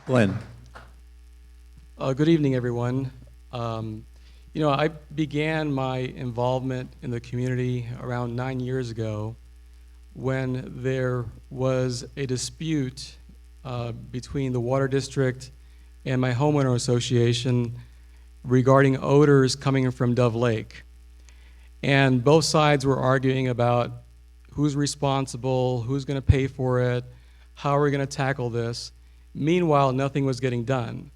Glenn. Good evening, everyone. I began my involvement in the community around 9 years ago when there was a dispute between the Water District and my homeowner association regarding odors coming from Dove Lake. And both sides were arguing about who's responsible, who's going to pay for it, how are we going to tackle this. Meanwhile, nothing was getting done.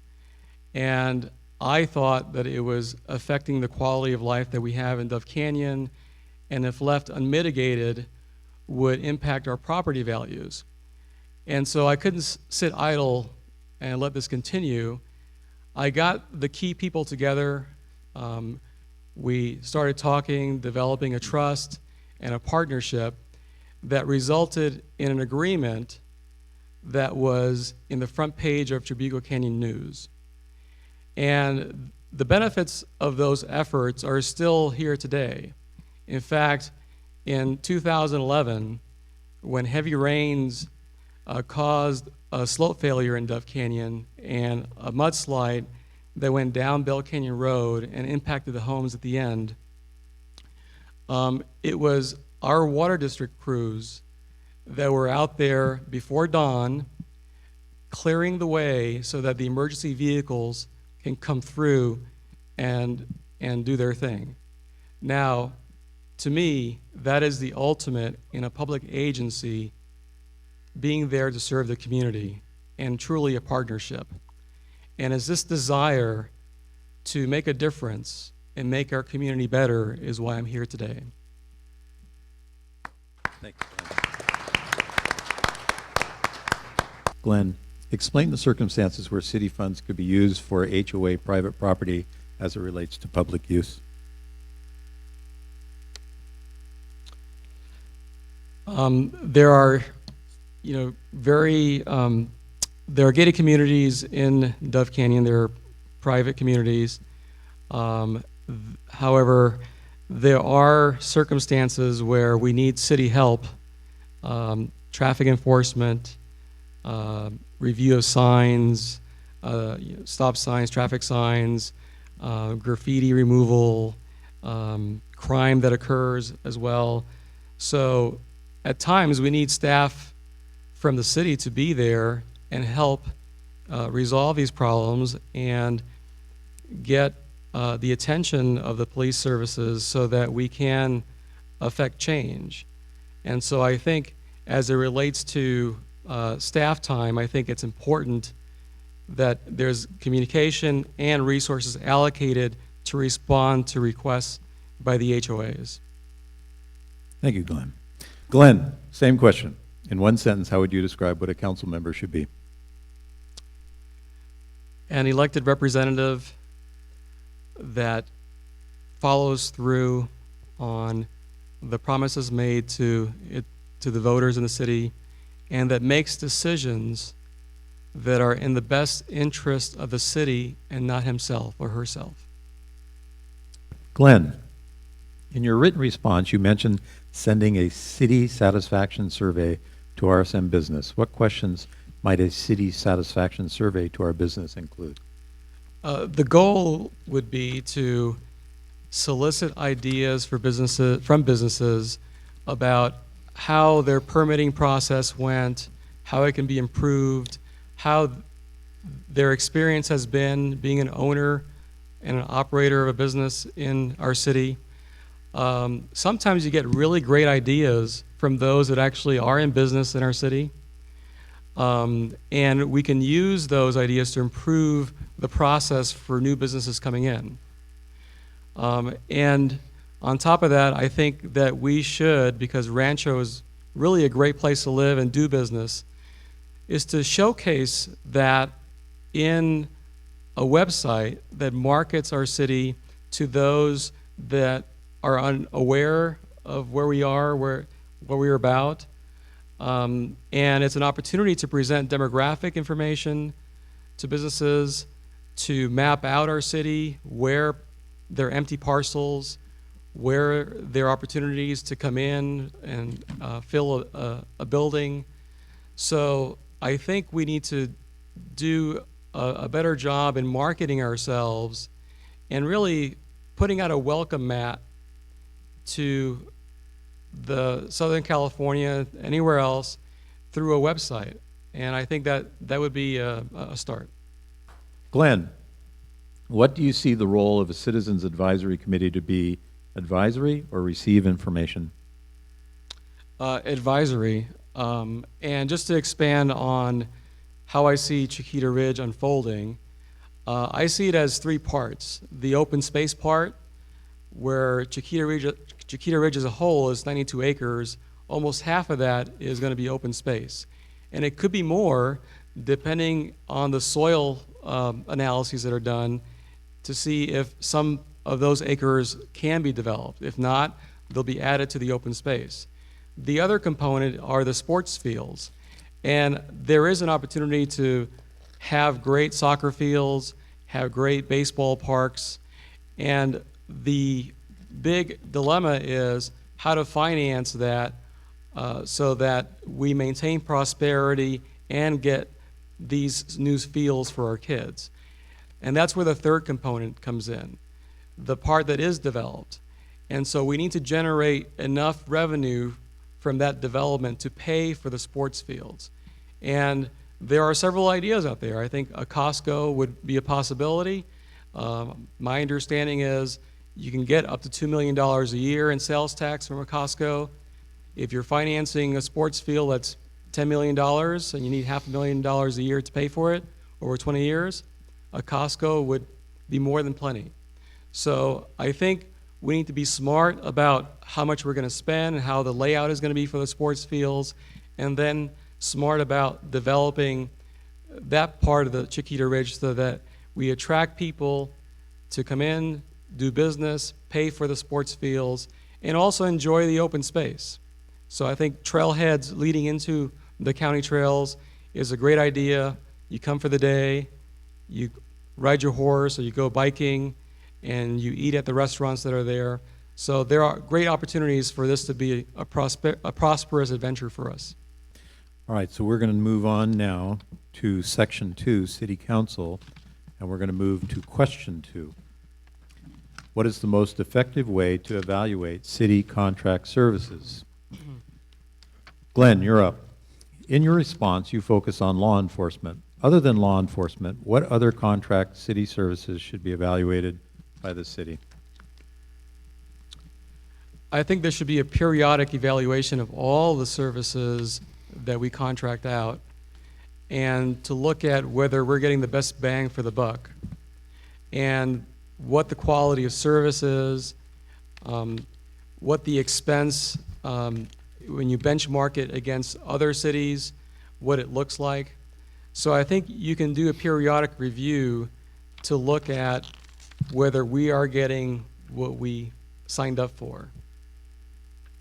And I thought that it was affecting the quality of life that we have in Dove Canyon, and if left unmitigated, would impact our property values. And so I couldn't sit idle and let this continue. I got the key people together. We started talking, developing a trust and a partnership that resulted in an agreement that was in the front page of Trabuco Canyon News. And the benefits of those efforts are still here today. In fact, in 2011, when heavy rains caused a slope failure in Dove Canyon and a mudslide that went down Bell Canyon Road and impacted the homes at the end, it was our water district crews that were out there before dawn clearing the way so that the emergency vehicles can come through and do their thing. Now, to me, that is the ultimate in a public agency being there to serve the community and truly a partnership. And it's this desire to make a difference and make our community better is why I'm here today. Thanks, Glenn, explain the circumstances where city funds could be used for HOA private property as it relates to public use. There are, there are gated communities in Dove Canyon. There are private communities. However, there are circumstances where we need city help, traffic enforcement, review of signs, stop signs, traffic signs, graffiti removal, crime that occurs as well. So at times we need staff from the city to be there and help resolve these problems and get the attention of the police services so that we can affect change. And so I think as it relates to staff time, I think it's important that there's communication and resources allocated to respond to requests by the HOAs. Thank you, Glenn. Glenn, same question. In one sentence, how would you describe what a council member should be? An elected representative that follows through on the promises made to the voters in the city and that makes decisions that are in the best interest of the city and not himself or herself. Glenn, in your written response, you mentioned sending a city satisfaction survey to RSM Business. What questions might a city satisfaction survey to our business include? The goal would be to solicit ideas for from businesses about how their permitting process went, how it can be improved, how their experience has been being an owner and an operator of a business in our city. Sometimes you get really great ideas from those that actually are in business in our city. And we can use those ideas to improve the process for new businesses coming in. And on top of that, I think that we should, because Rancho is really a great place to live and do business, is to showcase that in a website that markets our city to those that are unaware of where we are, what we're about. And it's an opportunity to present demographic information to businesses, to map out our city, where there are empty parcels, where there are opportunities to come in and fill a building. So I think we need to do a better job in marketing ourselves and really putting out a welcome mat to the Southern California, anywhere else, through a website. And I think that would be a start. Glenn, what do you see the role of a Citizens Advisory Committee to be, advisory or receive information? Advisory. And just to expand on how I see Chiquita Ridge unfolding, I see it as three parts. The open space part, where Chiquita Ridge as a whole is 92 acres, almost half of that is going to be open space. And it could be more depending on the soil analyses that are done to see if some of those acres can be developed. If not, they'll be added to the open space. The other component are the sports fields. And there is an opportunity to have great soccer fields, have great baseball parks, and the big dilemma is how to finance that so that we maintain prosperity and get these new fields for our kids. And that's where the third component comes in, the part that is developed. And so we need to generate enough revenue from that development to pay for the sports fields. And there are several ideas out there. I think Acosta would be a possibility. My understanding is you can get up to $2 million a year in sales tax from Acosta. If you're financing a sports field that's $10 million and you need $500,000 a year to pay for it over 20 years, Acosta would be more than plenty. So I think we need to be smart about how much we're going to spend and how the layout is going to be for the sports fields, and then smart about developing that part of the Chiquita Ridge so that we attract people to come in, do business, pay for the sports fields, and also enjoy the open space. So I think trailheads leading into the county trails is a great idea. You come for the day, you ride your horse, or you go biking, and you eat at the restaurants that are there. So there are great opportunities for this to be a prosperous adventure for us. All right, so we're going to move on now to Section 2, City Council, and we're going to move to Question 2. What is the most effective way to evaluate city contract services? Glenn, you're up. In your response, you focus on law enforcement. Other than law enforcement, what other contract city services should be evaluated by the city? I think there should be a periodic evaluation of all the services that we contract out and to look at whether we're getting the best bang for the buck and what the quality of service is, what the expense, when you benchmark it against other cities, what it looks like. So I think you can do a periodic review to look at whether we are getting what we signed up for.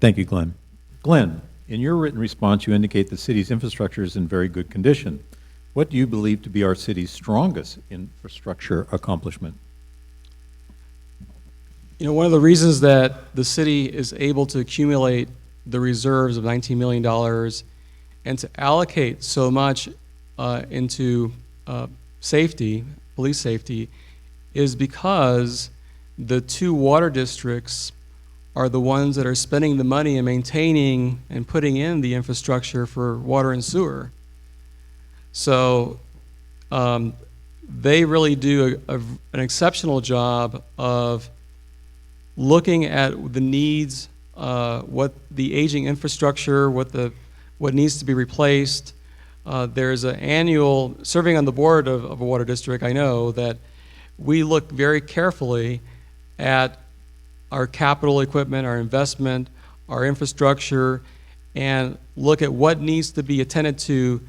Thank you, Glenn. Glenn, in your written response, you indicate the city's infrastructure is in very good condition. What do you believe to be our city's strongest infrastructure accomplishment? You know, one of the reasons that the city is able to accumulate the reserves of $19 million and to allocate so much into safety, police safety, is because the two water districts are the ones that are spending the money and maintaining and putting in the infrastructure for water and sewer. So they really do an exceptional job of looking at the needs, what the aging infrastructure, what needs to be replaced. There's an annual, serving on the board of a water district, I know that we look very carefully at our capital equipment, our investment, our infrastructure, and look at what needs to be attended to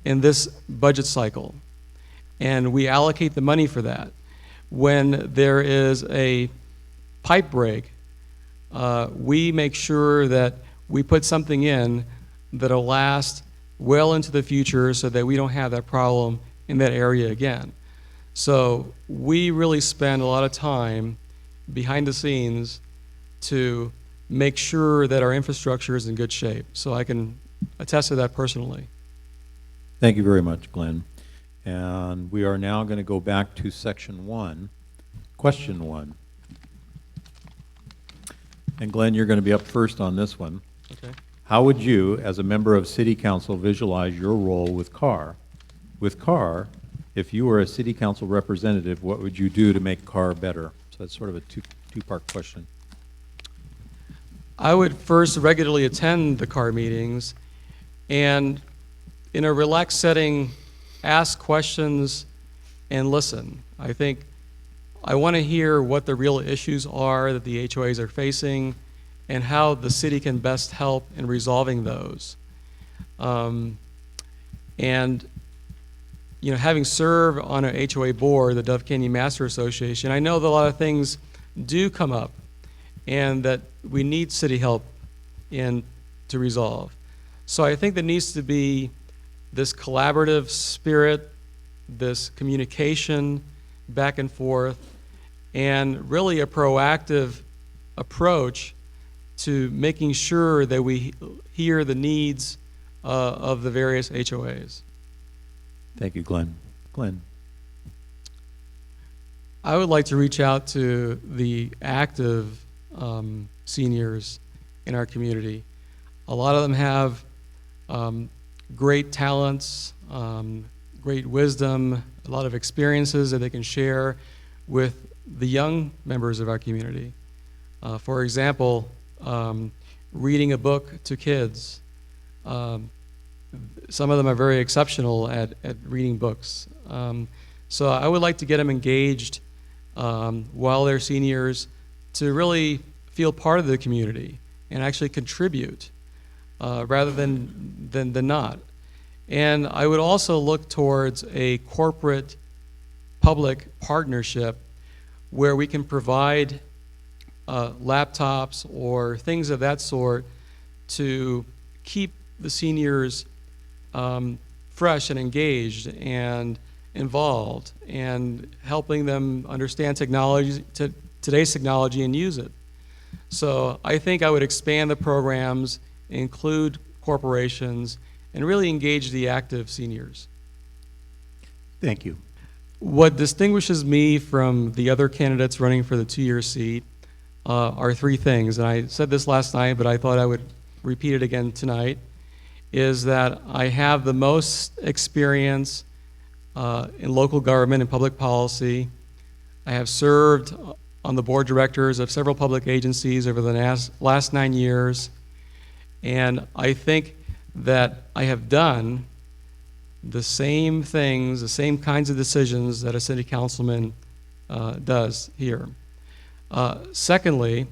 in this budget cycle. And we allocate the money for that. When there is a pipe break, we make sure that we put something in that'll last well into the future so that we don't have that problem in that area again. So we really spend a lot of time behind the scenes to make sure that our infrastructure is in good shape. So I can attest to that personally. Thank you very much, Glenn. And we are now going to go back to section 1, question 1. And Glenn, you're going to be up first on this one. Okay. How would you, as a member of City Council, visualize your role with CAR? With CAR, if you were a City Council representative, what would you do to make CAR better? So that's sort of a two-part question. I would first regularly attend the CAR meetings and, in a relaxed setting, ask questions and listen. I think I want to hear what the real issues are that the HOAs are facing and how the city can best help in resolving those. And having served on an HOA board, the Dove Canyon Master Association, I know that a lot of things do come up and that we need city help in to resolve. So I think there needs to be this collaborative spirit, this communication back and forth, and really a proactive approach to making sure that we hear the needs of the various HOAs. Thank you, Glenn. Glenn. I would like to reach out to the active seniors in our community. A lot of them have great talents, great wisdom, a lot of experiences that they can share with the young members of our community. For example, reading a book to kids. Some of them are very exceptional at reading books. So I would like to get them engaged while they're seniors to really feel part of the community and actually contribute rather than not. And I would also look towards a corporate public partnership where we can provide laptops or things of that sort to keep the seniors fresh and engaged and involved and helping them understand technology, today's technology, and use it. So I think I would expand the programs, include corporations, and really engage the active seniors. Thank you. What distinguishes me from the other candidates running for the 2-year seat are 3 things. And I said this last night, but I thought I would repeat it again tonight, is that I have the most experience in local government and public policy. I have served on the board of directors of several public agencies over the last 9 years. And I think that I have done the same things, the same kinds of decisions that a city councilman does here. Secondly,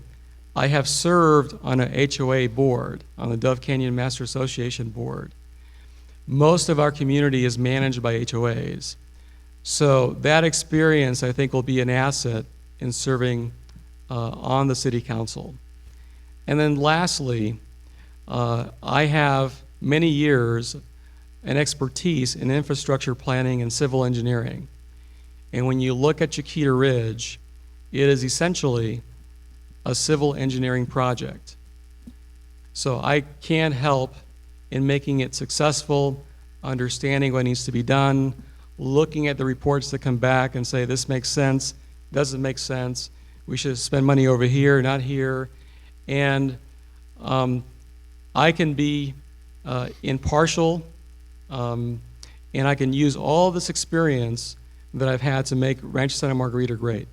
I have served on an HOA board, on the Dove Canyon Master Association board. Most of our community is managed by HOAs. So that experience, I think, will be an asset in serving on the city council. And then lastly, I have many years and expertise in infrastructure planning and civil engineering. And when you look at Chiquita Ridge, it is essentially a civil engineering project. So I can help in making it successful, understanding what needs to be done, looking at the reports that come back and say, this makes sense, doesn't make sense, we should spend money over here, not here. And I can be impartial, and I can use all this experience that I've had to make Rancho Santa Margarita great.